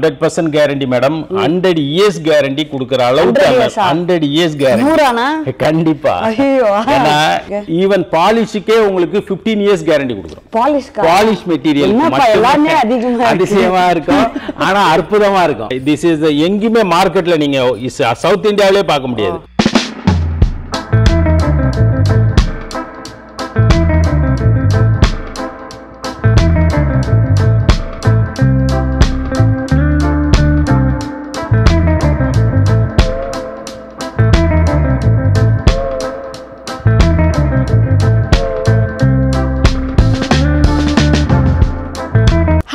100% guarantee madam. 100 years guarantee கொடுக்கிற அளவுக்கு 100 years guarantee கண்டிப்பா. ஏன்னா ஈவன் பாலிஷ்க்கே உங்களுக்கு 15 years கேரண்டி கொடுக்குறோம். பாலிஷ் மெட்டீரியல் அதிசயமா இருக்கும், ஆனா அற்புதமா இருக்கும். திஸ் இஸ் எங்கேயுமே மார்க்கெட்ல நீங்க சவுத் இந்தியாவிலே பார்க்க முடியாது.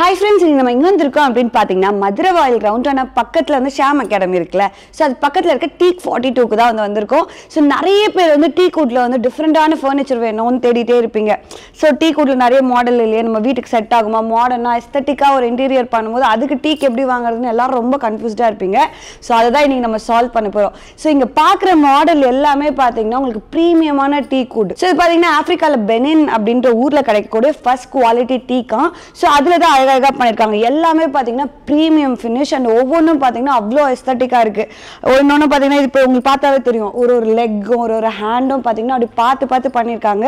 Hi friends, நம்ம எங்க வந்திருக்கோம் அப்படினு பாத்தீங்கன்னா மதுரவாயல் கிரவுண்டான பக்கத்துல வந்து ஷாம் அகாடமி இருக்குல. சோ அது பக்கத்துல இருக்க டீக் 42 க்கு தான் வந்திருக்கோம். சோ நிறைய பேர் வந்து டீக் வுட்ல வந்து டிஃபரண்டான ஃபர்னிச்சர் வேணும்னு தேடிட்டே இருப்பீங்க. சோ டீக் வுட்ல நிறைய மாடல் இல்லையே, நம்ம வீட்டுக்கு செட் ஆகுமா, மாடர்னா எஸ்தெட்டிக்கா ஒரு இன்டீரியர் பண்ணும்போது அதுக்கு டீக் எப்படி வாங்குறதுன்னு எல்லாரும் ரொம்ப கன்ஃபியூஸ்டா இருப்பீங்க. சோ அததான் இன்னைக்கு நம்ம சால்வ் பண்ண போறோம். சோ இங்க பாக்குற மாடல் எல்லாமே பாத்தீங்கன்னா உங்களுக்கு பிரீமியமான டீக் வுட். சோ பாத்தீங்கன்னா ஆப்பிரிக்கால பெனின் அப்படின்ற ஊர்ல கிடைக்கக்கூடிய ஃபர்ஸ்ட் குவாலிட்டி டீக்கா. சோ அதுல தான் அழகா பண்ணிருக்காங்க. எல்லாமே பாத்தீங்கன்னா பிரீமியம் ஃபினிஷ் அண்ட் ஒவ்வொன்றும் பாத்தீங்கன்னா அவ்வளோ எஸ்தட்டிக்கா இருக்கு. ஒன்னொன்னு பாத்தீங்கன்னா இப்போ உங்களுக்கு பார்த்தாவே தெரியும், ஒரு ஒரு லெக்கும் ஒரு ஹேண்டும் பாத்தீங்கன்னா அப்படி பார்த்து பண்ணிருக்காங்க.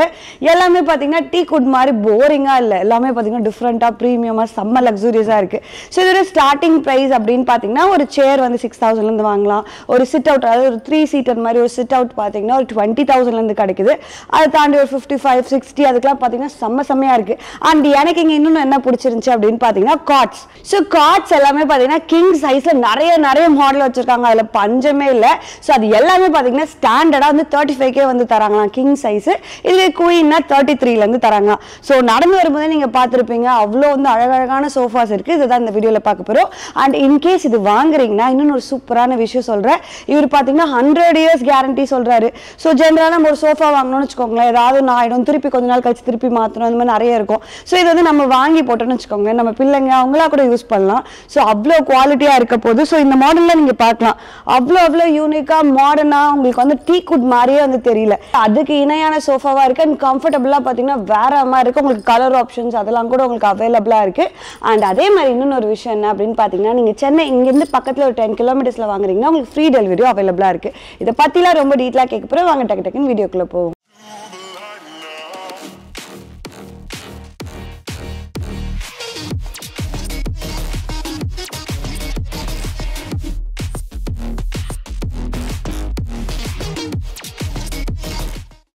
எல்லாமே பாத்தீங்கன்னா டீக் வுட் மாதிரி போரிங்கா இல்ல, எல்லாமே பாத்தீங்கன்னா டிஃப்ரெண்டா பிரீமியமா செம்ம லக்ஸூரியஸா இருக்கு. ஸோ இதோட ஸ்டார்டிங் பிரைஸ் அப்படின்னு பாத்தீங்கன்னா ஒரு சேர் வந்து 6000 இருந்து வாங்கலாம். ஒரு சிட் அவுட், அதாவது ஒரு 3 சீட்டர் மாதிரி ஒரு சிட் அவுட் பாத்தீங்கன்னா ஒரு 20,000 இருந்து கிடைக்குது. அதை தாண்டி ஒரு 55, 60 அதுக்கெல்லாம் பாத்தீங்கன்னா செம்மையா இருக்கு. அண்ட் எனக்கு இங்க இன்னொன்னு என்ன பிடிச்சிருந்துச்சு அப்படின்னு பாத்தீங்கன்னா காட்ஸ். சோ காட்ஸ் எல்லாமே பாத்தீங்கன்னா கிங் சைஸ்ல நிறைய மாடல் வச்சிருக்காங்க. அதுல பஞ்சமே இல்ல. சோ அது எல்லாமே பாத்தீங்கன்னா ஸ்டாண்டர்டா வந்து 35K வந்து தராங்களாம் கிங் சைஸ். இதுல குயின்னா 33ல இருந்து தராங்க. சோ நடந்து வரும்போது நீங்க பாத்திருப்பீங்க அவ்வளோ வந்து அழகழகான சோஃபாஸ் இருக்கு. இதுதான் இந்த வீடியோல பார்க்க போறோம். அண்ட் இன்கேஸ் இது வாங்குறீங்கன்னா இன்னொன்னு ஒரு சூப்பரான விஷயம் சொல்றேன். இவர் பாத்தீங்கன்னா 100 years கேரண்டி சொல்றாரு. சோ ஜெனரலா நம்ம ஒரு சோஃபா வாங்கணும்னு வச்சுக்கோங்களேன், ஏதாவது நான் ஆயிடும், திருப்பி கொஞ்ச நாள் கழிச்சு திருப்பி மாத்தணும், அந்த மாதிரி நிறைய இருக்கும். சோ இது வந்து நம்ம வாங்கி போட்டோம்னு வச்சுக்கோங்க, நம்ம பிள்ளைங்க அவங்களா கூட யூஸ் பண்ணலாம். சோ அவ்வளோ குவாலிட்டியா இருக்க போது. சோ இந்த மாடல்ல நீங்க பார்க்கலாம், அவ்வளோ யூனிக்கா மாடர்னா உங்களுக்கு வந்து டீக் வுட் மாதிரியே வந்து தெரியல. அதுக்கு இணையான சோஃபாவா இருக்கு அண்ட் கம்ஃபர்டபுளா பாத்தீங்கன்னா வேற மாதிரி இருக்கு. உங்களுக்கு கலர் ஆப்ஷன்ஸ் அதெல்லாம் கூட உங்களுக்கு அவைலபிளா இருக்கு. அண்ட் அதே மாதிரி இன்னொரு விஷயம் என்ன அப்படின்னு பாத்தீங்கன்னா, நீங்க சென்னை இங்கிருந்து பக்கத்துல ஒரு 10 கிலோமீட்டர்ஸ்ல வாங்குறீங்கன்னா உங்களுக்கு ஃப்ரீ டெலிவரியும் அவைலபிளா இருக்கு. இதை பத்திலாம் ரொம்ப டீட்டெயிலா கேட்க போறோம். வாங்க டக்குன்னு வீடியோக்குள்ள போவோம்.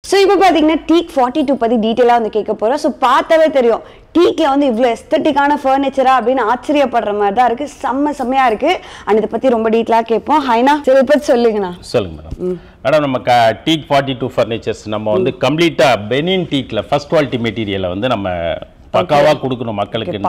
ஸோ இப்போ பார்த்தீங்கன்னா டீக் 42 பற்றி டீட்டெயிலாக வந்து கேட்க போகிறோம். ஸோ பார்த்தாவே தெரியும் டீக்ல வந்து இவ்வளோ எஸ்தட்டிக்கான ஃபர்னிச்சரா அப்படின்னு ஆச்சரியப்படுற மாதிரி தான் இருக்கு. செம்மையா இருக்கு. அண்ட் இதை பற்றி ரொம்ப டீட்டெயிலாக கேட்போம். ஹைனா சரி பற்றி சொல்லுங்கண்ணா. சொல்லுங்க மேடம். மேடம் நம்ம டீக் 42 ஃபர்னிச்சர்ஸ் நம்ம வந்து கம்ப்ளீட்டா பெனின் டீக்ல ஃபர்ஸ்ட் குவாலிட்டி மெட்டீரியலை வந்து நம்ம பக்காவா கொடுக்கணும் மக்களுக்கு.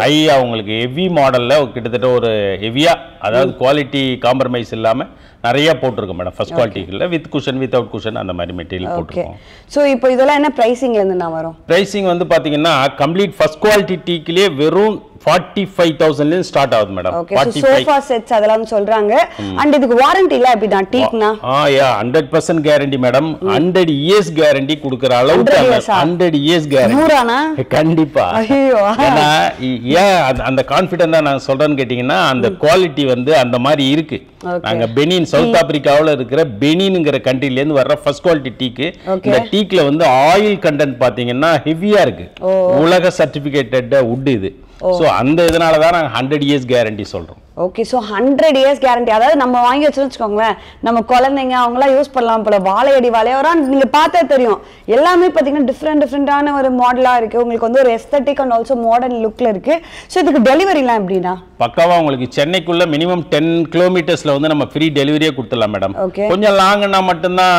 ஹையா உங்களுக்கு ஹெவி மாடல்ல கிட்டத்தட்ட ஒரு ஹெவியா, அதாவது குவாலிட்டி காம்ப்ரமைஸ் இல்லாம நிறைய போட்டுருக்கோம் மேடம். ஃபர்ஸ்ட் குவாலிட்டில வித் குஷன் வித்அவுட் குஷன் அந்த மாதிரி மெட்டீரியல் போட்டுருக்கோம். சோ இப்போ இதெல்லாம் என்ன பிரைசிங்ல இருந்து நான் வரும்? பிரைசிங் வந்து பாத்தீங்கன்னா கம்ப்ளீட் ஃபர்ஸ்ட் குவாலிட்டி டீக்லயே வெறும் 45,000 ல ஸ்டார்ட் ஆகுது மேடம். 45 சோஃபா செட்ஸ் அதெல்லாம் சொல்றாங்க. அண்ட் இதுக்கு வாரண்டி இல்ல அப்படினா டீக்னா? யா 100% கேரண்டி மேடம். 100 years கேரண்டி கொடுக்கிற அளவுக்கு 100 years கேரண்டி. நூறானா? கண்டிப்பா. ஐயோ. ஏன்னா அந்த கான்ஃபிடென்ட்டா நான் சொல்றேன்னு கேட்டிங்கன்னா அந்த குவாலிட்டி வந்து அந்த மாதிரி இருக்கு. நாங்க பெனின் சவுத் ஆப்பிரிக்காவுல இருக்கிற பெனின்ங்கற கண்ட்ரில இருந்து வர்ற ஃபர்ஸ்ட் குவாலிட்டி டீக். இந்த டீக்ல வந்து ஆயில் கண்டென்ட் பாத்தீங்கன்னா ஹெவியா இருக்கு. உலக சர்டிபிகேட்டட் வுட் இது. சோ அந்த இதனால தான் நாங்க 100 years கேரண்டி சொல்றோம். ஓகே. சோ 100 years கேரண்டி, அதாவது நம்ம வாங்கி வச்சுக்கோங்களேன், நம்ம குழந்தைங்க அவங்களாம் யூஸ் பண்ணலாம் போல. வாழையடி வாழையோரா நீங்க பார்த்தா தெரியும் எல்லாமே பாத்தீங்கன்னா டிஃப்ரெண்டான ஒரு மாடலா இருக்கு. உங்களுக்கு வந்து ஒரு எஸ்தட்டிக் அண்ட் ஆல்சோ மாடர்ன் லுக்ல இருக்கு. சோ இதுக்கு டெலிவரிலாம் எப்படின்னா பக்காவா உங்களுக்கு சென்னைக்குள்ள மினிமம் 10 கிலோமீட்டர்ஸ்ல வந்து நம்ம ஃப்ரீ டெலிவரியே கொடுத்துடலாம் மேடம். கொஞ்சம் லாங்னா மட்டும்தான்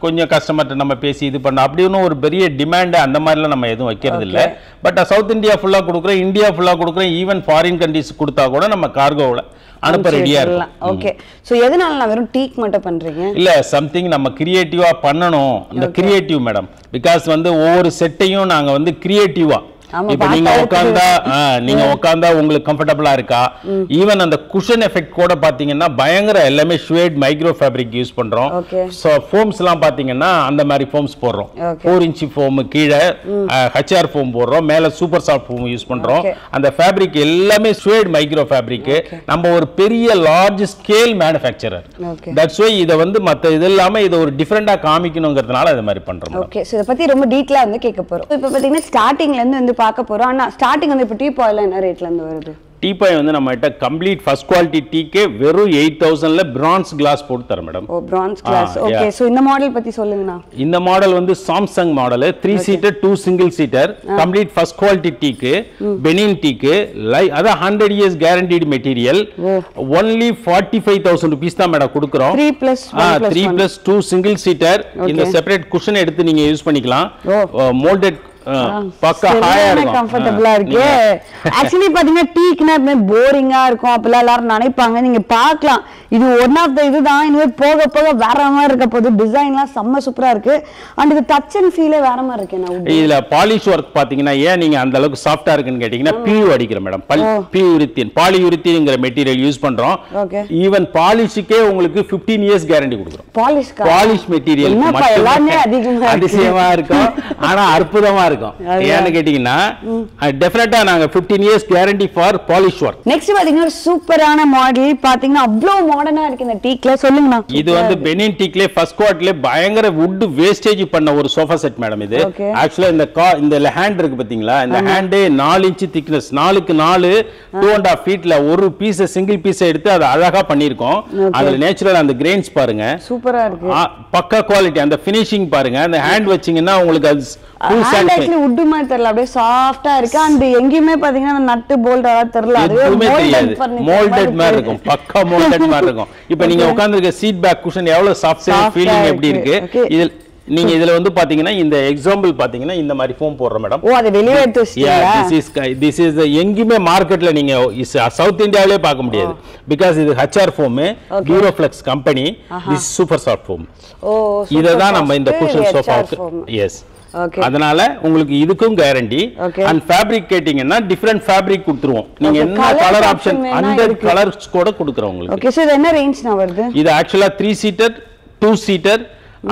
கொஞ்சம் கஸ்டமர்கிட்ட நம்ம பேசி இது பண்ண, அப்படின்னு ஒரு பெரிய டிமாண்ட் அந்த மாதிரிலாம் நம்ம எதுவும் வைக்கிறது இல்லை. பட் சவுத் இந்தியா ஃபுல்லா கொடுக்குறோம், இந்தியா ஃபுல்லா கொடுக்குறோம், ஈவன் ஃபாரின் கண்ட்ரிஸ் கொடுத்தா கூட நம்ம கார்கோவில் அனுப்ப ரெடியா இருக்கும். ஓகே. சோ எதனால நான் வெறும் டீக் மட்டும் பண்றீங்க? இல்ல சம்திங் நம்ம கிரியேட்டிவா பண்ணணும். இந்த கிரியேட்டிவ் மேடம், பிகாஸ் வந்து ஒவ்வொரு செட்டையும் நாங்க வந்து கிரியேட்டிவா இப்போ நீங்க உட்கார்ந்தா உங்களுக்கு கம்ஃபர்டபுளா இருக்கா? ஈவன் அந்த குஷன் எஃபெக்ட் கூட பாத்தீங்கன்னா பயங்கர எல்லாமே ஷுவேட் மைக்ரோ ஃபேப்ரிக் யூஸ் பண்றோம். சோ ஃபோம்ஸ் எல்லாம் பாத்தீங்கன்னா அந்த மாதிரி ஃபோம்ஸ் போடுறோம். 4 இன்ச் ஃபோம் கீழே HR ஃபோம் போடுறோம், மேல சூப்பர் சாஃப்ட் ஃபோம் யூஸ் பண்றோம். அந்த ஃபேப்ரிக் எல்லாமே ஷுவேட் மைக்ரோ ஃபேப்ரிக். நம்ம ஒரு பெரிய large scale manufacturer. That's why இத வந்து மத்த இது இல்லாம இத ஒரு டிஃபரண்டா காமிக்கணும்ங்கிறதுனால இத மாதிரி பண்றோம். ஓகே, சோ இத பத்தி ரொம்ப டீடைலா வந்து கேட்க போறோம். இப்போ பாத்தீங்கன்னா ஸ்டார்டிங்ல இருந்து வந்து பார்க்க போறோம். ஆனா ஸ்டார்டிங் வந்து இப்போ டீபாய்ல என்ன ரேட்ல இருந்து வருது? டீபாய் வந்து நம்ம கிட்ட கம்ப்ளீட் ஃபர்ஸ்ட் குவாலிட்டி டீக்கே வெறும் 8000ல பிரான்ஸ் கிளாஸ் போட்டு தர மேடம். ஓ, பிரான்ஸ் கிளாஸ். ஓகே, சோ இந்த மாடல் பத்தி சொல்லுங்கண்ணா. இந்த மாடல் வந்து Samsung model 3 seater 2 single seater complete first quality டீக்கு, பெனின் டீக்கு, அத 100 years guaranteed material. only 45000 rupees தான் மேடம் கொடுக்கிறோம். 3+2 சிங்கிள் சீட்டர். இந்த செப்பரேட் குஷன் எடுத்து நீங்க யூஸ் பண்ணிக்கலாம். மோல்டட் பக்கா ஹையா இருக்கும், கம்ஃபர்ட்டபிளா இருக்கு. एक्चुअली பாத்தீங்கன்னா டீக்குனா போரிங்கா இருக்கும் அப்பலாம் எல்லாரும் நினைப்பாங்க. நீங்க பார்க்கலாம் இது ஒன் ஆஃப் தி இதுதான். இன்னுமே போக போக வேற மாதிரி இருக்க போது. டிசைன்லாம் செம்ம சூப்பரா இருக்கு. அண்ட் இது டச் அண்ட் ஃபீலே வேற மாதிரி இருக்கு. நான் இதுல பாலிஷ் வர்க் பாத்தீங்கன்னா ஏன் நீங்க அந்த அளவுக்கு சாஃப்ட்டா இருக்குன்னு கேட்டீங்கன்னா பியூ அடிக்கிற மேடம். பியூரித்தின் பாலியூரித்தின்ங்கற மெட்டீரியல் யூஸ் பண்றோம். ஈவன் பாலிஷ்க்கே உங்களுக்கு 15 இயர்ஸ் கேரண்டி கொடுக்கிறோம். பாலிஷ் மெட்டீரியல் எல்லாமே அதிசயமா இருக்கும், ஆனா அற்புதமா இருக்கும். ஏன்னு கேட்டீங்கன்னா டெஃபினட்டா நாங்க 15 years guarantee for polish work. Next பாத்தீங்கன்னா ஒரு சூப்பரான மாடல். பாத்தீங்கன்னா அவ்வளவு மாடர்னா இருக்கு இந்த டீக்ல. சொல்லுங்கண்ணா. இது வந்து பெனின் டீக்ல ஃபர்ஸ்ட் குவார்ட்ல பயங்கர வுட் வேஸ்டேஜ் பண்ண ஒரு சோஃபா செட் மேடம். இது ஆக்சுவலா இந்த ஹேண்ட் இருக்கு பாத்தீங்களா, இந்த ஹேண்ட் 4 இன்ச் திக்னஸ், 4க்கு 4 2.5 ஃபீட்ல ஒரு பீஸ் சிங்கிள் பீஸ் எடுத்து அதை அழகா பண்ணிருக்கோம். அதுல நேச்சுரல் அந்த கிரெயின்ஸ் பாருங்க, சூப்பரா இருக்கு. பக்கா குவாலிட்டி. அந்த ஃபினிஷிங் பாருங்க. அந்த ஹேண்ட் வச்சீங்கன்னா உங்களுக்கு அது full சாட்டிஸ்ஃபை. வுட் மாதிரி தெரியல, அப்படியே சாஃப்ட்டா இருக்கு. அண்ட் எங்கயுமே பாத்தீங்கன்னா நட்டு போல்ட் அதெல்லாம் தெரியல, அது மோல்டட் மாதிரி இருக்கும், பக்கா மோல்டட் மாதிரி இருக்கும். இப்போ நீங்க உட்கார்ந்திருக்க சீட் பேக் குஷன் எவ்வளவு சாஃப்ட் ஃபீலிங் எப்படி இருக்கு. இதில் நீங்க இதுல வந்து பாத்தீங்கன்னா இந்த எக்ஸாம்பிள் பாத்தீங்கன்னா இந்த மாதிரி ஃபோம் போடுற மேடம். ஓ, அது வெளிய எடுத்து வச்சிட்டீங்களா? this is எங்கயுமே மார்க்கெட்ல நீங்க சவுத் இந்தியாவிலே பார்க்க முடியாது. because இது HR foam, Duroflex company. this super soft foam. ஓ, இததான் நம்ம இந்த குஷன் சோஃபாக்கு. எஸ், அதனால உங்களுக்கு இதுக்கும் கேரண்டி. அண்ட் ஃபேப்ரிக் கேட்டிங்கன்னா டிஃபரண்ட் ஃபேப்ரிக் கொடுத்துருவோம். நீங்க என்ன கலர் ஆப்ஷன் 100 கலர்ஸ் கூட கொடுக்குறோம் உங்களுக்கு. ஓகே, சோ இது என்ன ரேஞ்ச்னா வருது? இது ஆக்சுவலா 3 seater 2 seater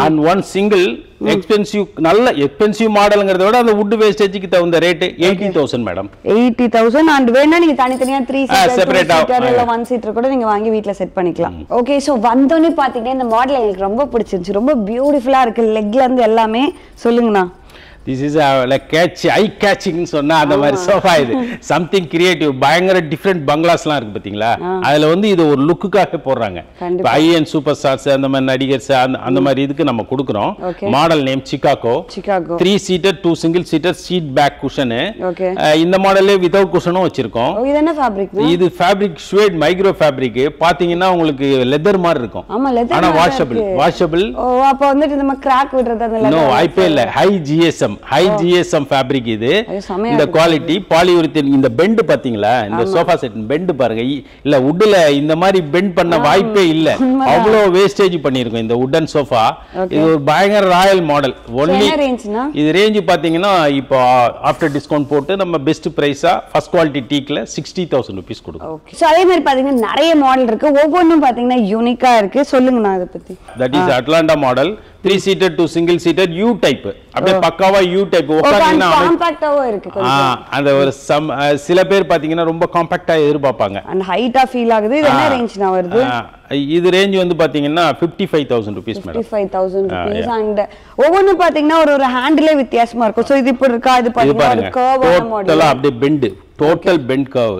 and 1 single. Expensive, நல்ல எக்ஸ்பென்சிவ் மாடல்ங்கறத விட அந்த வுட் வேஸ்டேஜ்க்கு தகுந்த ரேட் 80000 மேடம். 80000. அண்ட் வேணா நீங்க தனித்தனியா 3 சீட்டர் செப்பரேட் இல்ல 1 சீட்டர் கூட நீங்க வாங்கி வீட்ல செட் பண்ணிக்கலாம். ஓகே, சோ வந்தோனே பாத்தீங்கன்னா இந்த மாடல் எனக்கு ரொம்ப பிடிச்சிருச்சு. ரொம்ப பியூட்டிஃபுல்லா இருக்கு, லெக்ல இருந்து எல்லாமே. சொல்லுங்கண்ணா. This is like eye catching சொன்னா அந்த மாதிரி சோஃபா. இது சம்திங் கிரியேட்டிவ். பயங்கர டிஃபரெண்ட் பங்களாஸ்லாம் இருக்கு பாத்தீங்களா, அதுல வந்து இது ஒரு லுக்குக்காக போடுறாங்க. இப்போ IN சூப்பர் ஸ்டார்ஸ் அந்த மாதிரி நடிகர்ஸ் அந்த மாதிரி இதுக்கு நம்ம கொடுக்குறோம். Model name Chicago. 3 seater 2 single seater seat back cushion. இந்த மாடல்லே வித்அவுட் குஷனும் வச்சிருக்கோம். இது என்ன ஃபேப்ரிக்? இது ஃபேப்ரிக் ஷுவேட் மைக்ரோ ஃபேப்ரிக். பாத்தீங்கன்னா உங்களுக்கு லெதர் மாதிரி இருக்கும். ஆமா, லெதர். ஆனா வாஷபிள். ஓ, அப்ப வந்து நம்ம கிராக் விடுறது அந்த நோ வாய்ப்பே இல்ல. ஹை GSM ஃபேப்ரிக் இது. இந்த குவாலிட்டி பாலியூரித்தீன். இந்த பெண்ட் பாத்தீங்களா, இந்த சோஃபா செட் பெண்ட் பாருங்க. இல்ல வுட்ல இந்த மாதிரி பெண்ட் பண்ண வாய்ப்பே இல்ல, அவ்வளவு வேஸ்டேஜ் பண்ணிருக்கோம் இந்த வுடன் சோஃபா. இது ஒரு பயங்கர ராயல் மாடல். ஒன்லி இது ரேஞ்ச் பாத்தீங்கன்னா இப்போ ஆஃப்டர் டிஸ்கவுண்ட் போட்டு நம்ம பெஸ்ட் பிரைஸா ஃபர்ஸ்ட் குவாலிட்டி டீக்ல 60000 ரூபீஸ் கொடுக்கும். சோ அதே மாதிரி பாத்தீங்கன்னா நிறைய மாடல் இருக்கு, ஒவ்வொன்றும் பாத்தீங்கன்னா யூனிக்கா இருக்கு. சொல்லுங்க நான் இத பத்தி. That is Atlanta model. 3 seater 2 single seater U type. அப்படியே பக்காவா U டைப். உட்கார்ந்தீங்கன்னா காம்பாக்ட்டாவா இருக்கு கொஞ்சம். அந்த ஒரு சில பேர் பாத்தீங்கன்னா ரொம்ப காம்பாக்ட்டா எதிர்பார்ப்பாங்க. and ஹைட்டா ஃபீல் ஆகுது. இது என்ன ரேஞ்ச்னா வருது? இது ரேஞ்ச் வந்து பாத்தீங்கன்னா 55000 ரூபீஸ் மேடம். 55000 ரூபீஸ். and ஒவ்வொன்னு பாத்தீங்கன்னா ஒரு ஹேண்டிலே வித்தியாசமா இருக்கும். சோ இது இப்படி இருக்கா, இது பாத்தீங்கன்னா ஒரு கர்வான மாடல். டோட்டலா அப்படியே bend, total bend curve.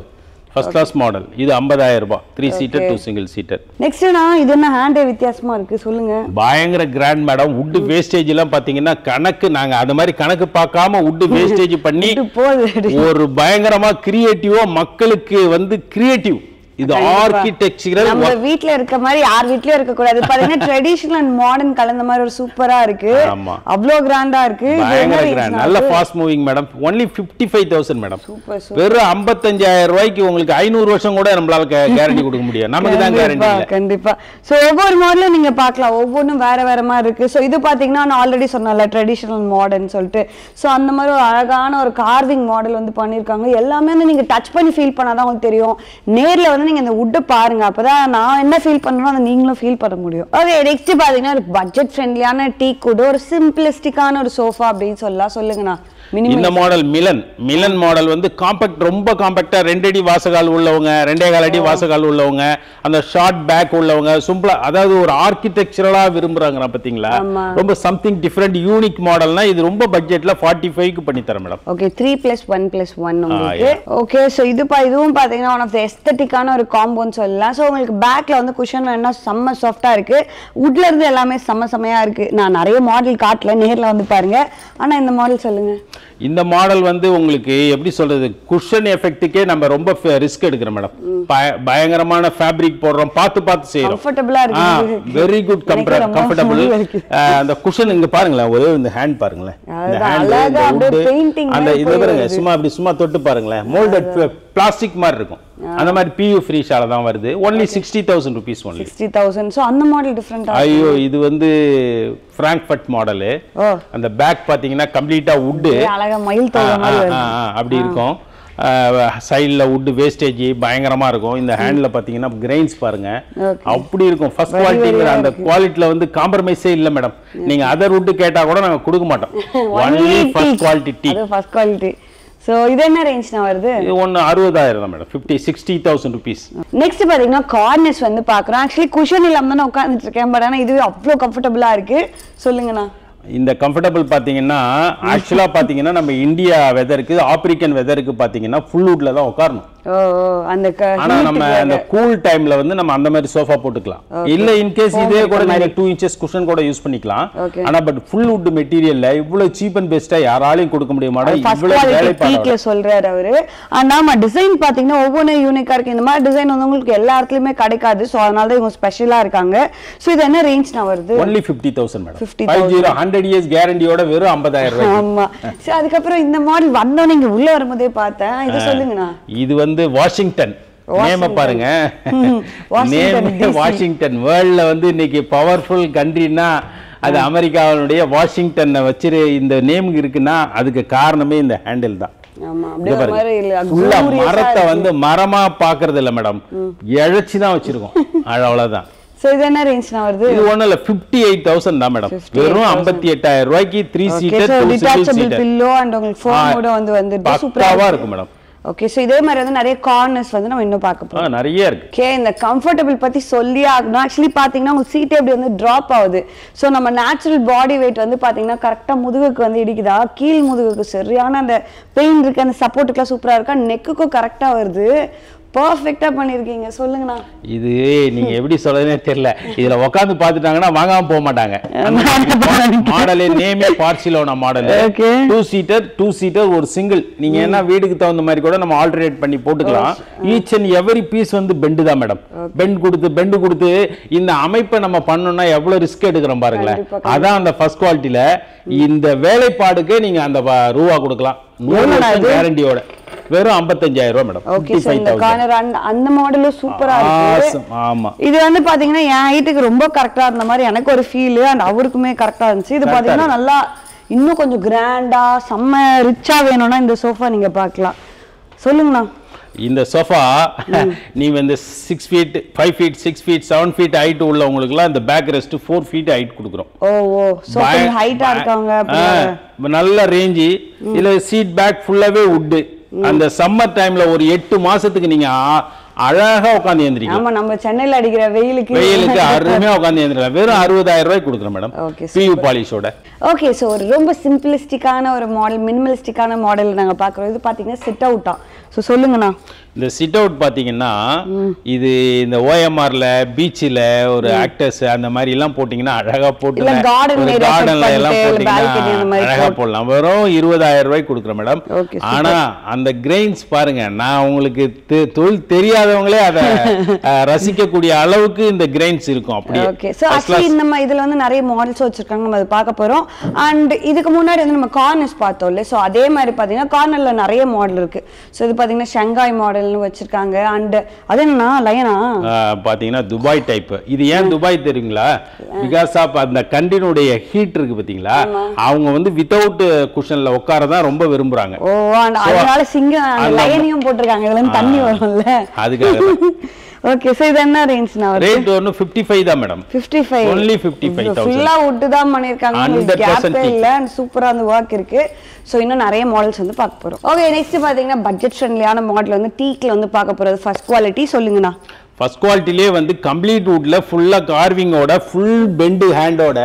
First class model. இது 50000 ரூபாய். 3 சீட்டர் 2 சிங்கிள் சீட்டர். நெக்ஸ்ட்னா இது என்ன ஹேண்டே வித்தியாசமா இருக்கு, சொல்லுங்க. பயங்கர கிராண்ட் மேடம். வுட் வேஸ்டேஜ் எல்லாம் பாத்தீங்கன்னா கணக்கு நாங்க அந்த மாதிரி கணக்கு பார்க்காம வுட் வேஸ்டேஜ் பண்ணி ஒரு பயங்கரமா கிரியேட்டிவா மக்களுக்கு வந்து கிரியேட்டிவ் இது ஆர்க்கிடெக்சரல் நம்ம வீட்ல இருக்க மாதிரி யார் வீட்லயும் இருக்க கூடாது. பாத்தீங்கன்னா ட்ரெடிஷனல் அண்ட் மாடர்ன் கலந்த மாதிரி ஒரு சூப்பரா இருக்கு. அவ்ளோ கிராண்டா இருக்கு. நல்ல fast moving madam. only 55,000 madam. வெறும் 55,000 ரூபாய்க்கு உங்களுக்கு 500 வருஷம் கூட நம்மளால கேரண்டி கொடுக்க முடியும். நமக்கு தான் கேரண்டி இல்ல. கண்டிப்பா. சோ ஒவ்வொரு மாடலும் நீங்க பார்க்கலாம். ஒவ்வொன்றும் வேற வேற மாதிரி இருக்கு. சோ இது பாத்தீங்கன்னா நான் ஆல்ரெடி சொன்னல ட்ரெடிஷனல் மாடர்ன் சொல்லிட்டு. சோ அந்த மாதிரி ஒரு அழகான ஒரு கார்விங் மாடல் வந்து பண்ணிருக்காங்க. எல்லாமே நீங்க டச் பண்ணி ஃபீல் பண்ணாதான் உங்களுக்கு தெரியும். நேர்ல வந்து நீங்க இந்த வுட் பாருங்க, அப்பதான் நான் என்ன ஃபீல் பண்றேனோ அதை நீங்களும் ஃபீல் பண்ண முடியும். ஓகே, நெக்ஸ்ட் பாத்தீங்கன்னா ஒரு பட்ஜெட் ஃப்ரெண்ட்லியான டீ கூட ஒரு சிம்பிளிஸ்டிக்கான ஒரு சோஃபா அப்படின்னு சொல்லலாம். சொல்லுங்கண்ணா. இந்த மாடல் மிலன் மாடல் வந்து காம்பாக்ட், ரொம்ப காம்பாக்டா 2 அடி வாசகால் உள்ளவங்க, 2.25 அடி வாசகால் உள்ளவங்க, அந்த ஷார்ட் பேக் உள்ளவங்க, சிம்பிளா, அதாவது ஒரு ஆர்க்கிடெக்சரலா விரும்புறாங்க பாத்தீங்களா. ரொம்ப சம்திங் டிஃபரெண்ட் யூனிக் மாடல்னா இது ரொம்ப பட்ஜெட்ல 45 க்கு பண்ணி தரேன் மேடம். ஓகே, 3+1+1 உங்களுக்கு. ஓகே, சோ இதுவும் பாத்தீங்கன்னா ஒன் ஆஃப் தி எஸ்தெட்டிக்கான ஒரு காம்போன்னு சொல்லலாம். சோ உங்களுக்கு பேக்ல வந்து குஷன் வேணா செம்ம சாஃப்ட்டா இருக்கு. வுட்ல இருந்து எல்லாமே செம்மையா இருக்கு. நான் நிறைய மாடல் காட்டல, நேர்ல வந்து பாருங்க. ஆனா இந்த மாடல் சொல்லுங்க. இந்த மாடல் வந்து உங்களுக்கு எப்படி சொல்றது, குஷன் எஃபெக்ட்டுக்கே நம்ம ரொம்ப ரிஸ்க் எடுக்கிறோம் மேடம். பயங்கரமான ஃபேப்ரிக் போடுறோம், பார்த்து செய்யறோம். கம்ஃபர்ட்டபிளா இருக்கு. Very good comfortable. அந்த குஷன் இங்க பாருங்களேன், ஒரே இந்த ஹேண்ட் பாருங்களேன், இந்த ஹேண்ட் அந்த இது பாருங்க, சும்மா தொட்டு பாருங்களேன், மோல்டட் பிளாஸ்டிக் மாதிரி இருக்கும். அந்த மாதிரி PU ஃப்ரீ ஷால தான் வருது. only 60,000 rupees only. 60,000. சோ அந்த மாடல் டிஃபரண்டா. ஐயோ, இது வந்து ஃபிராங்க்ஃபர்ட் மாடல். அந்த பேக் பாத்தீங்கன்னா கம்ப்ளீட்டா வுட், அழகா மயில் தோல் மாதிரி வருது. அப்படி இருக்கும். சைடுல வுட் வேஸ்டேஜ் பயங்கரமா இருக்கும். இந்த ஹேண்ட்ல பாத்தீங்கன்னா கிரெயின்ஸ் பாருங்க, அப்படி இருக்கும். ஃபர்ஸ்ட் குவாலிட்டிங்கிற அந்த குவாலிட்டில வந்து காம்ப்ரமைஸே இல்ல மேடம். நீங்க அதர் வுட் கேட்டா கூட நாங்க கொடுக்க மாட்டோம். only first quality tea. அது ஃபர்ஸ்ட் குவாலிட்டி. சோ இது என்ன ரேஞ்ச்னா வருது? இது 60,000 தான் மேடம். 60,000 rupees. நெக்ஸ்ட் பாத்தீங்கன்னா கார்னர்ஸ் வந்து பாக்குறோம். ஆக்சுவலி குஷன் இல்லாம தான் உட்கார்ந்துட்டு இருக்கேன். பட் ஆனா இது அவ்வளவு கம்ஃபர்ட்டபிளா இருக்கு. சொல்லுங்கண்ணா. இந்த கம்ஃபர்டபிள் பாத்தீங்கன்னா ஆக்சுவலா பாத்தீங்கன்னா நம்ம இந்தியா வெதருக்கு, ஆப்பிரிக்கன் வெதருக்கு பாத்தீங்கன்னா ஃபுல் வுட்ல தான் உட்காரணும். அந்த ஆனா நம்ம அந்த கூல் டைம்ல வந்து நம்ம அந்த மாதிரி சோஃபா போட்டுக்கலாம். இல்ல இன் கேஸ் இதே கூட நீங்க 2 inches குஷன் கூட யூஸ் பண்ணிக்கலாம். ஆனா பட் ஃபுல் வுட் மெட்டீரியல்ல இவ்வளவு சீப் அண்ட் பெஸ்டா யாராலையும் கொடுக்க முடிய மாட்டேங்குது. இவ்வளவு வேலை பீக்ல சொல்றாரு அவரு. ஆனா டிசைன் பாத்தீங்கன்னா ஒவ்வொரு யூனிக்கா இருக்கு. இந்த மாதிரி டிசைன் வந்து உங்களுக்கு எல்லா இடத்துலயுமே கிடைக்காது. சோ அதனால தான் இவங்க ஸ்பெஷலா இருக்காங்க. சோ இது என்ன ரேஞ்ச்னா வருது? only 50,000 madam. 50 100 years கேரண்டியோட வெறும் 50,000 ரூபாய். ஆமா. சோ அதுக்கு அப்புறம் இந்த மாடல் வந்தோனே இங்க உள்ள வரும்போதே பார்த்தேன். இது சொல்லுங்கண்ணா. இது வந்து வாஷிங்டன் நேம பாருங்க. வாஷிங்டன் வேர்ல்ட்ல வந்து இன்னைக்கு பவர்ஃபுல் கண்ட்ரினா அது அமெரிக்காவுடைய வாஷிங்டனை வச்சு இந்த நேம் இருக்குன்னா அதுக்கு காரணமே இந்த ஹேண்டில் தான். மரத்தை வந்து மரமா பாக்குறது இல்ல மேடம், இழைச்சிதான் வச்சிருக்கோம். அவ்வளவுதான். சோ இது என்ன ரேஞ்ச்னா வருது? இது ஒண்ணு இல்ல 58,000 தான் மேடம். வெறும் 58,000 ரூபாய்க்கு 3 சீட்டர் டிட்டாச்சபிள் பில்லோ அண்ட் உங்களுக்கு ஃபோம் கூட வந்து சூப்பராவா இருக்கு மேடம். ஓகே, சோ இதே மாதிரி வந்து நிறைய கார்னர்ஸ் வந்து நம்ம இன்னும் பார்க்க போறோம். நிறைய இருக்கு. ஓகே, இந்த கம்ஃபர்ட்டபிள் பத்தி சொல்லி ஆகணும். ஆக்சுவலி பாத்தீங்கன்னா உங்க சீட் எப்படி வந்து டிராப் ஆகுது. சோ நம்ம நேச்சுரல் பாடி வெயிட் வந்து பாத்தீங்கன்னா கரெக்டா முதுகுக்கு வந்து இடிக்குதா, கீழ் முதுகுக்கு சரியான அந்த பெயின் இருக்கு, அந்த சப்போர்ட்டுக்குலாம் சூப்பரா இருக்கா, நெக்குக்கும் கரெக்டா வருது. பர்ஃபெக்ட்டா பண்ணிருக்கீங்க. சொல்லுங்கண்ணா. இது நீங்க எப்படி சொல்றதுனே தெரியல. இதுல உட்கார்ந்து பாத்துட்டாங்கன்னா வாங்காம போக மாட்டாங்க. மாடலே நேமே பார்சிலோனா மாடல். 2 சீட்டர் ஒரு சிங்கிள். நீங்க என்ன வீட்டுக்கு தகுந்த மாதிரி கூட நம்ம ஆல்டர்னேட் பண்ணி போட்டுக்கலாம். ஈச் அண்ட் எவரி பீஸ் வந்து பெண்ட் தான் மேடம். பெண்ட் கொடுத்து இந்த அமைப்பை நம்ம பண்ணோம்னா எவ்வளவு ரிஸ்க் எடுக்கிறோம் பாருங்களேன். அதான் அந்த ஃபர்ஸ்ட் குவாலிட்டில இந்த வேலைப்பாடுக்கு நீங்க அந்த ரூபா கொடுக்கலாம். கேரண்டியோட வெறும் 55,000 ரூபாய் மேடம். ஓகே, சோ இந்த கார்னர் அந்த மாடலும் சூப்பரா இருக்கு. ஆமா, இது வந்து பாத்தீங்கன்னா என் ஹைட்டுக்கு ரொம்ப கரெக்ட்டா இருந்த மாதிரி எனக்கு ஒரு ஃபீல், அண்ட் அவருக்குமே கரெக்ட்டா இருந்துச்சு. இது பாத்தீங்கன்னா நல்லா இன்னும் கொஞ்சம் கிராண்டா செம்ம ரிச்சா வேணும்னா இந்த சோஃபா நீங்க பார்க்கலாம். சொல்லுங்கண்ணா. இந்த சோஃபா நீ வந்து 6 feet 5 feet 6 feet 7 feet height உள்ளவங்களுக்குலாம் இந்த பேக் ரெஸ்ட் 4 feet ஹைட் கொடுக்குறோம். சோ ஹைட்டா இருக்காங்க நல்ல ரேஞ்ச். இல்ல சீட் பேக் ஃபுல்லாவே வுட். அந்த சம்மர் டைம்ல ஒரு 8 மாசத்துக்கு நீங்க அழகா உட்கார்ந்து ஏந்திரிக்கலாம். ஆமா, நம்ம சென்னையில அடிக்கிற வெயிலுக்கு அருமையா உட்கார்ந்து ஏந்திரலாம். வெறும் 60,000 ரூபாய் கொடுக்குறேன் மேடம். PU பாலிஷோட. ஓகே, சோ ஒரு ரொம்ப சிம்பிளிஸ்டிக்கான ஒரு மாடல், மினிமலிஸ்டிக்கான மாடல் நாங்க பாக்குறோம். இது பாத்தீங்கன்னா சிட் அவுட்டா. ஸோ சொல்லுங்கண்ணா. இந்த சிட் அவுட் பாத்தீங்கன்னா இது இந்த ஓஎம்ஆர்ல பீச்சில் ஒரு ஆக்டர்ஸ் அந்த மாதிரி எல்லாம் போட்டீங்கன்னா அழகா போட்டு கார்டன்ல எல்லாம் போட்டீங்கன்னா அழகா போடலாம். வெறும் 20,000 ரூபாய்க்கு கொடுக்குறேன் மேடம். ஆனா அந்த கிரெயின்ஸ் பாருங்க, நான் உங்களுக்கு தொழில் தெரியாதவங்களே அதை ரசிக்கக்கூடிய அளவுக்கு இந்த கிரெயின்ஸ் இருக்கும். அப்படியே இதுல வந்து நிறைய மாடல்ஸ் வச்சிருக்காங்க, நம்ம அதை பார்க்க போறோம். அண்ட் இதுக்கு முன்னாடி வந்து நம்ம கார்னர்ஸ் பார்த்தோம்ல, ஸோ அதே மாதிரி பாத்தீங்கன்னா கார்னர்ல நிறைய மாடல் இருக்கு. ஸோ இது பாத்தீங்கன்னா ஷங்காய் மாடல் வச்சிருக்காங்க. அண்ட் அது என்னன்னா லயனா பாத்தீங்கன்னா துபாய் டைப். இது ஏன் துபாய் தெரியுங்களா? பிகாஸ் ஆஃப் அந்த கண்டினுடைய ஹீட் இருக்கு பாத்தீங்களா, அவங்க வந்து வித்தவுட் குஷன்ல உட்காரதான் ரொம்ப விரும்புறாங்க. ஓ, அதனால சிங்கம் லயனையும் போட்டுருக்காங்க. இதுல இருந்து தண்ணி வரும்ல, அதுக்காக. ஓகே, சோ இது என்ன ரேஞ்ச்னா? ரேட் ஒன்னு 55 தான் மேடம். 55 only 55,000. ஃபுல்லா வுட் தான் பண்ணிருக்காங்க. 100% இல்ல, சூப்பரா அந்த வர்க் இருக்கு. சோ இன்னும் நிறைய மாடல்ஸ் வந்து பார்க்க போறோம். ஓகே, நெக்ஸ்ட் பாத்தீங்கன்னா பட்ஜெட் ஃப்ரெண்ட்லியான மாடல் வந்து டீக்ல வந்து பார்க்க போறது. ஃபர்ஸ்ட் குவாலிட்டி சொல்லுங்கண்ணா. ஃபர்ஸ்ட் குவாலிட்டிலே வந்து கம்ப்ளீட் வுட்ல ஃபுல்லா கார்விங்கோட ஃபுல் பெண்ட் ஹேண்டோட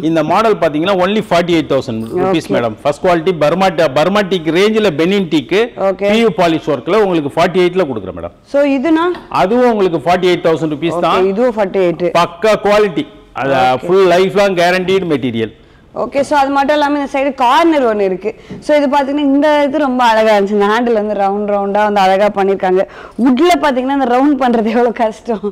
இந்த மாடல் பாத்தீங்கன்னா only 48,000 rupees madam. First quality Burma teak ரேஞ்சில பெனின் டீக் PU பாலிஷ் வர்க்ல உங்களுக்கு 48ல கொடுக்குறேன் மேடம். சோ இதுனா அதுவும் உங்களுக்கு 48,000 rupees தான். இதுவும் 48 பக்கா குவாலிட்டி. அது full life long guaranteed material. Okay, so அது மட்டும் இல்லாமல் இந்த சைடு கார்னர் ஒன்று இருக்கு. ஸோ இது பார்த்தீங்கன்னா இந்த இது ரொம்ப அழகாக இருந்துச்சு. இந்த ஹேண்டில் வந்து ரவுண்டாக வந்து அழகாக பண்ணியிருக்காங்க. வுட்ல பார்த்தீங்கன்னா இந்த ரவுண்ட் பண்ணுறது எவ்வளோ கஷ்டம்.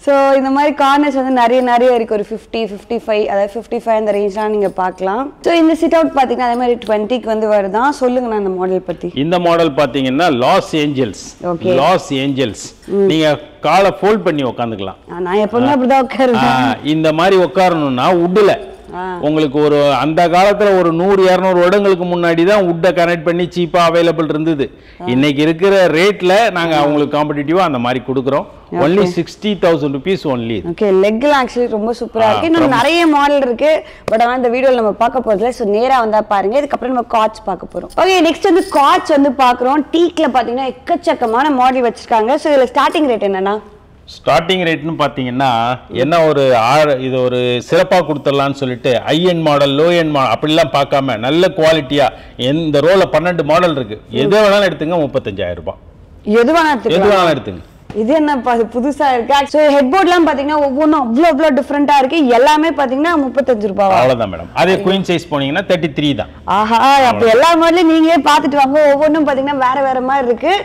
ஸோ இந்த மாதிரி கார்னர்ஸ் வந்து நிறைய இருக்கு. ஒரு 50, 55, அதாவது 55 அந்த ரேஞ்ச்லாம் நீங்கள் பார்க்கலாம். ஸோ இந்த சிட் அவுட் பார்த்தீங்கன்னா அதே மாதிரி 20க்கு வந்து வருதான். சொல்லுங்கண்ணா இந்த மாடல் பற்றி. இந்த மாடல் பார்த்தீங்கன்னா லாஸ் ஏஞ்சல்ஸ். லாஸ் ஏஞ்சல்ஸ் நீங்க காலை ஃபோல்ட் பண்ணி உட்காந்துக்கலாம். நான் எப்பவுமே அப்படிதான் உட்காருவேன். இந்த மாதிரி உட்காரணும்னா வுட்ல உங்களுக்கு ஒரு அந்த காலத்துல ஒரு 100-200 வருடங்களுக்கு முன்னாடி தான் வுட்டை கனெக்ட் பண்ணி சீப்பா அவைலபிள் இருந்தது. இன்னைக்கு இருக்கிற ரேட்ல நாங்க அவங்களுக்கு காம்படிட்டிவா அந்த மாதிரி கொடுக்குறோம். only 60,000 rupees only. ஓகே, லெக்ல ஆக்சுவலி ரொம்ப சூப்பரா இருக்கு. இன்னும் நிறைய மாடல் இருக்கு, பட் ஆனா இந்த வீடியோல நம்ம பார்க்க போறதுல. சோ நேரா வந்தா பாருங்க. இதுக்கு அப்புறம் நம்ம காட்ச் பார்க்க போறோம். ஓகே, நெக்ஸ்ட் வந்து காட்ச் வந்து பார்க்குறோம். டீக்ல பாத்தீங்கன்னா எக்கச்சக்கமான மாடல் வச்சிருக்காங்க. சோ இதுல ஸ்டார்டிங் ரேட் என்னன்னா? ஸ்டார்டிங் ரேட்னு பார்த்தீங்கன்னா என்ன ஒரு இது ஒரு சிறப்பாக கொடுத்துடலான்னு சொல்லிட்டு high end model low end model அப்படிலாம் பார்க்காம நல்ல குவாலிட்டியா இந்த ரோல 12 மாடல் இருக்கு. எது வேணாலும் எடுத்துங்க 35,000 ரூபாய். எது வேணாலும் எடுத்துங்க. இது என்ன புதுசா இருக்கு. சோ ஹெட்போர்ட்லாம் பாத்தீங்கன்னா ஒவ்வொன்றும் அவ்வளோ டிஃபரெண்டா இருக்கு. எல்லாமே பாத்தீங்கன்னா 35 ரூபாய். அவ்வளவுதான் மேடம். அதே குயின் சைஸ் போனீங்கன்னா 33 தான். ஆஹா, அப்ப எல்லா மாடலும் நீங்களே பார்த்துட்டு வாங்க. ஒவ்வொன்றும் பாத்தீங்கன்னா வேற மாதிரி இருக்கு.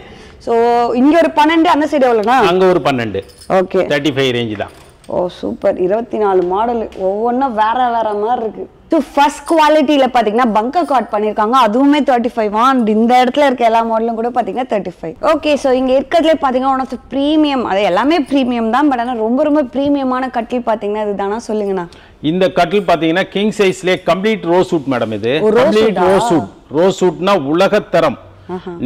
சோ இங்க ஒரு 12, அந்த சைடு எவ்வளவுனா? அங்க ஒரு 12. ஓகே, 35 ரேஞ்ச் தான். ஓ சூப்பர். 24 மாடல், ஒவ்வொன்றும் வேற மாதிரி இருக்கு. ஸோ ஃபர்ஸ்ட் குவாலிட்டியில பாத்தீங்கன்னா பங்கர் கார்ட் பண்ணிருக்காங்க. அதுவுமே 35. அண்ட் இந்த இடத்துல இருக்க எல்லா மாடலும் கூட பாத்தீங்கன்னா 35. ஓகே, ஸோ இங்க இருக்கிறதுல பாத்தீங்கன்னா ஒன் ஆஃப் த பிரீமியம், அது எல்லாமே பிரீமியம் தான், பட் ஆனால் ரொம்ப பிரீமியமான கட்டில் பாத்தீங்கன்னா இதுதானா? சொல்லுங்கண்ணா. இந்த கட்டில் பாத்தீங்கன்னா கிங் சைஸ்லேயே கம்ப்ளீட் ரோஸ் வுட் மேடம். இது கம்ப்ளீட் ரோஸ் வுட். ரோஸ் வுட்னா உலகத்தரம்.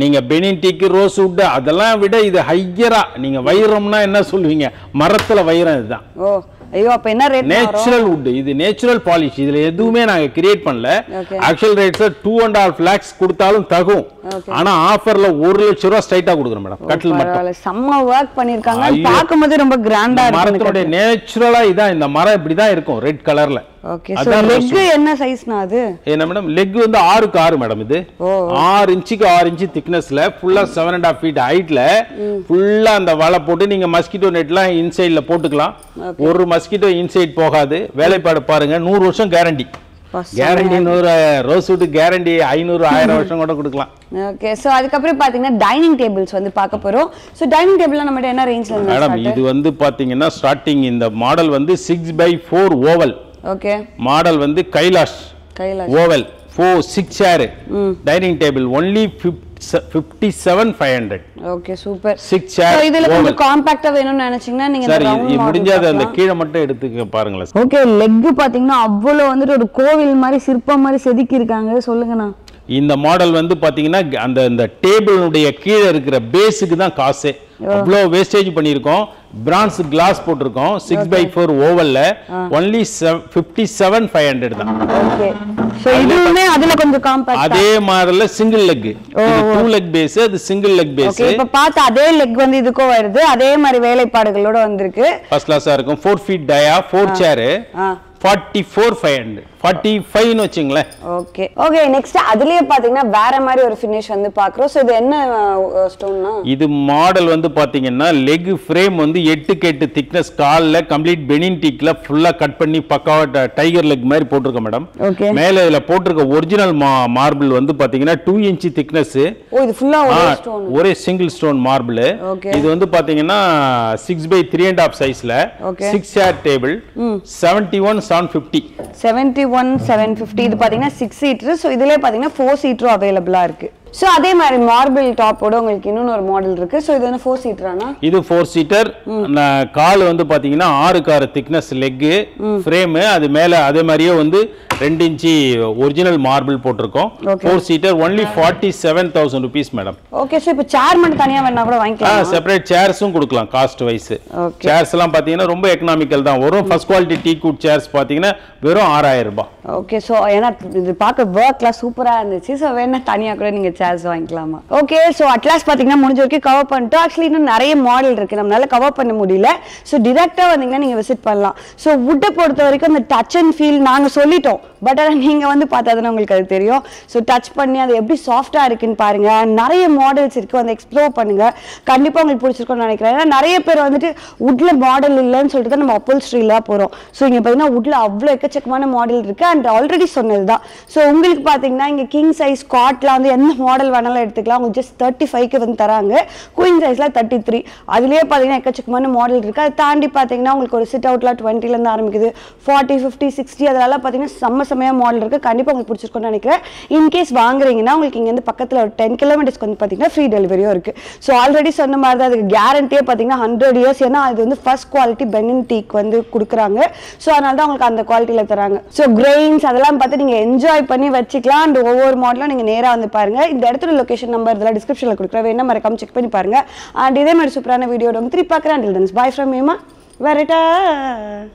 நீங்க பெனின் டீக்கு ரோஸ் வுட் அதெல்லாம் விட இது ஹையரா. நீங்க வைரம்னா என்ன சொல்லுவீங்க? மரத்துல வைரம் இதுதான். ஓ ஐயோ, அப்ப என்ன ரேட்? Natural would. இது நேச்சுரல் பாலிஷ். இதுல எதுவுமே நாங்க கிரியேட் பண்ணல. ஆக்சுவல் ரேட்ஸ் 2.5 lakhs கொடுத்தாலும் தகும். ஆனா ஆஃபர்ல 1 லட்சம் ரூபாய் ஸ்ட்ரைட்டா கொடுக்குறோம் மேடம். கட்டில் மட்டும் செம்ம வர்க் பண்ணிருக்காங்க. பாக்கும்போது ரொம்ப கிராண்டா இருக்கு. மரத்தோட நேச்சுரலா இதான். இந்த மரம் இப்படி தான் இருக்கும், ரெட் கலர்ல. ஓகே, சோ லெக் என்ன சைஸ்னா? அது என்ன மேடம்? லெக் வந்து 6க்கு 6 மேடம். இது 6 இன்ச்சுக்கு 6 இன்ச் திக்னஸ்ல ஃபுல்லா 7.5 feet ஹைட்ல ஃபுல்லா அந்த வலை போட்டு நீங்க மஸ்கிட்டோ நெட்லாம் இன்சைட்ல போட்டுக்கலாம். ஒரு மஸ்கிட்டோ இன்சைட் போகாது. வேலைப்பாடு பாருங்க. 100 வருஷம் guarantee. Guarantee 100 rose would guarantee 500 1000 வருஷம் கூட கொடுக்கலாம். ஓகே, சோ அதுக்கு அப்புறம் பாத்தீங்கன்னா டைனிங் டேபிள்ஸ் வந்து பார்க்க போறோம். சோ டைனிங் டேபிள்ல நம்ம என்ன ரேஞ்ச்ல இருந்து மேடம்? இது வந்து பாத்தீங்கன்னா ஸ்டார்டிங் இந்த மாடல் வந்து 6x4 ஓவல். ஓகே, மாடல் வந்து Kailash oval 6 chair dining table only 57,500. Okay, super. 6 chair. So இதுல கொஞ்சம் காம்பாக்ட்டா வேணும்னு நினைச்சீங்கன்னா நீங்க இந்த ரவுண்ட் மாடல் முடிஞ்சது அந்த கீழ மட்டும் எடுத்துக்க பாருங்க. ஓகே, லெக் பாத்தீங்கன்னா அவ்வளவு வந்து ஒரு கோவில் மாதிரி சிற்பம் மாதிரி செதுக்கி இருக்காங்க. சொல்லுங்கண்ணா. இந்த மாடல் வந்து பாத்தீங்கன்னா அந்த டேபிளுடைய கீழே இருக்கிற பேஸுக்கு தான் காசே. அவ்வளோ வேஸ்டேஜ் பண்ணியிருக்கோம். பிரான்ஸ் கிளாஸ் போட்டிருக்கோம். 6x4 ஓவல்ல only 57,500 தான். ஓகே, சோ இதுவுமே அதுல கொஞ்சம் காம்பாக்ட். அதே மாடல்ல சிங்கிள் லெக். இது 2 லெக் பேஸ், அது சிங்கிள் லெக் பேஸ். ஓகே, இப்ப பார்த்தா அதே லெக் வந்து இதுக்கோ வருது. அதே மாதிரி வேலைப்பாடுகளோட வந்திருக்கு. ஃபர்ஸ்ட் கிளாஸா இருக்கும். 4 feet டயா, 4 சேர், 44,500 45 னு வெச்சீங்களே. Okay okay. நெக்ஸ்ட் அதுலயே பாத்தீங்கன்னா வேற மாதிரி ஒரு ஃபினிஷ் வந்து பாக்குறோம். சோ இது என்ன ஸ்டோன்னா? இது மாடல் வந்து பாத்தீங்கன்னா லெக் ஃப்ரேம் வந்து 8 க்கு 8 திக்னஸ் கால்ல கம்ப்ளீட் பெனின் டீக்ல ஃபுல்லா கட் பண்ணி பக்காவா டைகர் லெக் மாதிரி போட்டுருக்க மேடம். ஓகே. மேல இதுல போட்டுருக்க ஒரிஜினல் மார்பிள் வந்து பாத்தீங்கன்னா 2 இன்ச் திக்னஸ். ஓ இது ஃபுல்லா ஒரே ஸ்டோன். ஒரே சிங்கிள் ஸ்டோன் மார்பிள். இது வந்து பாத்தீங்கன்னா 6/3.5 சைஸ்ல 6 சேர் டேபிள் 71,750. 71,750. இது பாத்தீங்கன்னா 6 சீட்டர். சோ இதுலயே பாத்தீங்கன்னா 4 சீட்டரும் அவைலபிளா இருக்கு. சோ அதே மாதிரி மார்பிள் டாப்போட உங்களுக்கு இன்னொரு ஒரு மாடல் இருக்கு. சோ இது என்ன 4 சீட்டரானா? இது 4 சீட்டர். கால் வந்து பாத்தீங்கன்னா 6 கார திக்னஸ் லெக் ஃப்ரேம். அது மேல அதே மாதிரியே வந்து 2 இன்ச் ஒரிஜினல் மார்பிள் போட்டுருக்கோம். 4 seater only 47,000 rupees madam. Okay. So இப்போ சேர் மட்டும் தனியா வேணா கூட வாங்கிக்கலாம். செப்பரேட் சேர்ஸும் கொடுக்கலாம் காஸ்ட் வைஸ். சேர்ஸ் எல்லாம் பாத்தீங்கன்னா ரொம்ப எக்கனாமிக்கல் தான் வரும். First quality tea good chairs பாத்தீங்கன்னா வெறும் 6,000 ரூபாய். ஓகே. சோ ஏனா இது பார்க்க வர்க்லாம் சூப்பரா இருந்துச்சு. சோ வேணா தனியா கூட நீங்க சேர்ஸ் வாங்கிக்கலாமா? ஓகே. சோ அட்லாஸ் பாத்தீங்கன்னா முடிஞ்ச வரைக்கும் கவர் பண்ணிட்டோம். ஆக்சுவலி இன்னும் நிறைய மாடல் இருக்கு, நம்மளால கவர் பண்ண முடியல. சோ டைரக்டா வந்தீங்கன்னா நீங்க விசிட் பண்ணலாம். சோ வுட்டை பொறுத்த வரைக்கும் அந்த டச் அண்ட் ஃபீல் நாங்க சொல்லிட்டோம், பட் ஆனா நீங்க வந்து பார்த்தாதான் உங்களுக்கு அது தெரியும். ஸோ டச் பண்ணி அது எப்படி சாஃப்டா இருக்குன்னு பாருங்க. நிறைய மாடல்ஸ் இருக்கு, வந்து எக்ஸ்ப்ளோர் பண்ணுங்க. கண்டிப்பா உங்களுக்கு பிடிச்சிருக்கும்னு நினைக்கிறேன். ஏன்னா நிறைய பேர் வந்துட்டு வுட்ல மாடல் இல்லைன்னு சொல்லிட்டு தான் நம்ம அப்போல்ஸ்ட்ரியில போறோம். ஸோ இங்க பாத்தீங்கன்னா வுட்ல அவ்வளோ எக்கச்சக்கமான மாடல் இருக்கு. அண்ட் ஆல்ரெடி சொன்னதுதான். ஸோ உங்களுக்கு பாத்தீங்கன்னா இங்க கிங் சைஸ் காட்ல வந்து எந்த மாடல் வேணாலும் எடுத்துக்கலாம். உங்களுக்கு ஜஸ்ட் 35க்கு வந்து தராங்க. குயின் சைஸ்ல 33. அதுலயே பாத்தீங்கன்னா எக்கச்சக்கமான மாடல் இருக்கு. அதை தாண்டி பாத்தீங்கன்னா உங்களுக்கு ஒரு சிட் அவுட்ல 20ல இருந்து ஆரம்பிக்குது. 40, 50, 60 அதெல்லாம் பாத்தீங்கன்னா செம்மையா மாடல் இருக்கு. கண்டிப்பா உங்களுக்கு பிடிச்சிருக்கும்னு நினைக்கிறேன். இன்கேஸ் வாங்குறீங்கன்னா உங்களுக்கு இங்க இருந்து பக்கத்துல ஒரு 10 கிலோமீட்டர்ஸ்க்கு வந்து பாத்தீங்கன்னா ஃப்ரீ டெலிவரியும் இருக்கு. ஸோ ஆல்ரெடி சொன்ன மாதிரி தான் அதுக்கு கேரண்டியே பாத்தீங்கன்னா 100 இயர்ஸ். ஏன்னா அது வந்து ஃபர்ஸ்ட் குவாலிட்டி பெனின் டீக் வந்து கொடுக்குறாங்க. ஸோ அதனால தான் உங்களுக்கு அந்த குவாலிட்டியில தராங்க. ஸோ கிரெயின்ஸ் அதெல்லாம் பார்த்து நீங்க என்ஜாய் பண்ணி வச்சுக்கலாம். அண்ட் ஒவ்வொரு மாடலும் நீங்க நேரா வந்து பாருங்க. இந்த இடத்துல லொகேஷன் நம்பர் இதெல்லாம் டிஸ்கிரிப்ஷன்ல கொடுக்குறேன், வேணா மறக்காம செக் பண்ணி பாருங்க. அண்ட் இதே மாதிரி சூப்பரான வீடியோட திருப்பி பார்க்குறேன். Until then, bye from Hema. Verita.